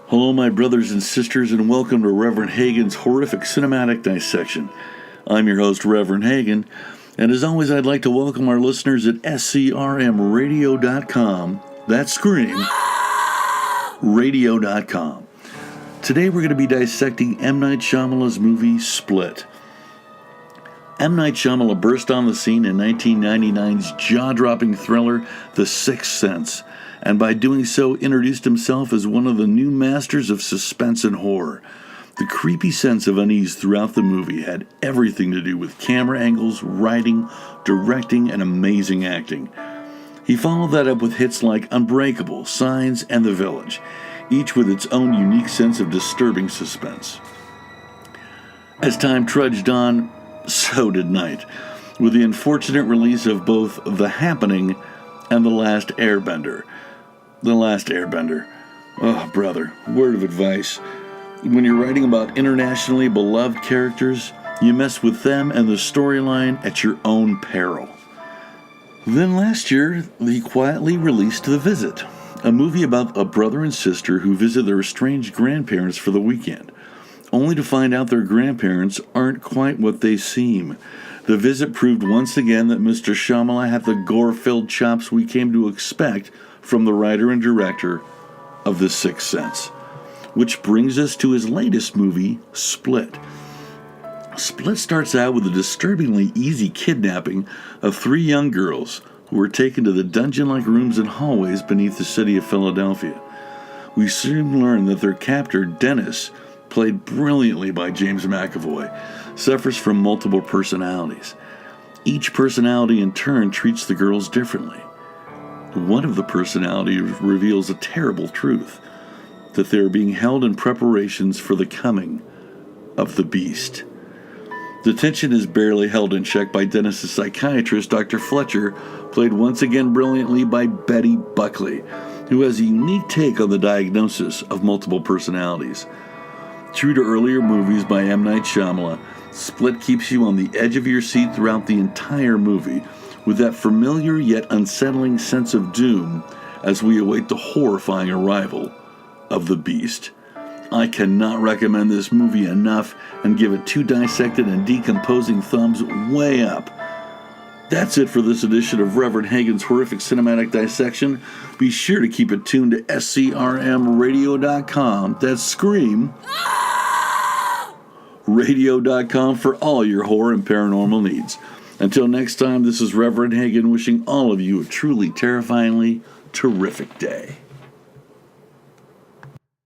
Hello, my brothers and sisters, and welcome to Reverend Hagen's Horrific Cinematic Dissection. I'm your host, Reverend Hagen, and as always, I'd like to welcome our listeners at SCRMradio.com. That's SCRMradio.com. Today we're going to be dissecting M. Night Shyamalan's movie, Split. M. Night Shyamalan burst on the scene in 1999's jaw-dropping thriller, The Sixth Sense, and by doing so introduced himself as one of the new masters of suspense and horror. The creepy sense of unease throughout the movie had everything to do with camera angles, writing, directing, and amazing acting. He followed that up with hits like Unbreakable, Signs, and The Village, each with its own unique sense of disturbing suspense. As time trudged on, so did night, with the unfortunate release of both The Happening and The Last Airbender. The Last Airbender. Oh, brother, word of advice. When you're writing about internationally beloved characters, you mess with them and the storyline at your own peril. Then last year, he quietly released The Visit, a movie about a brother and sister who visit their estranged grandparents for the weekend, only to find out their grandparents aren't quite what they seem. The Visit proved once again that Mr. Shyamalan had the gore-filled chops we came to expect from the writer and director of The Sixth Sense. Which brings us to his latest movie, Split. Split starts out with a disturbingly easy kidnapping of three young girls who were taken to the dungeon-like rooms and hallways beneath the city of Philadelphia. We soon learn that their captor, Dennis, played brilliantly by James McAvoy, suffers from multiple personalities. Each personality in turn treats the girls differently. One of the personalities reveals a terrible truth, that they are being held in preparations for the coming of the beast. The tension is barely held in check by Dennis's psychiatrist, Dr. Fletcher, played once again brilliantly by Betty Buckley, who has a unique take on the diagnosis of multiple personalities. True to earlier movies by M. Night Shyamalan, Split keeps you on the edge of your seat throughout the entire movie, with that familiar yet unsettling sense of doom as we await the horrifying arrival of the beast. I cannot recommend this movie enough and give it 2 dissected and decomposing thumbs way up. That's it for this edition of Reverend Hagen's Horrific Cinematic Dissection. Be sure to keep it tuned to SCRMradio.com. That's SCRMradio.com for all your horror and paranormal needs. Until next time, this is Reverend Hagen wishing all of you a truly terrifyingly terrific day.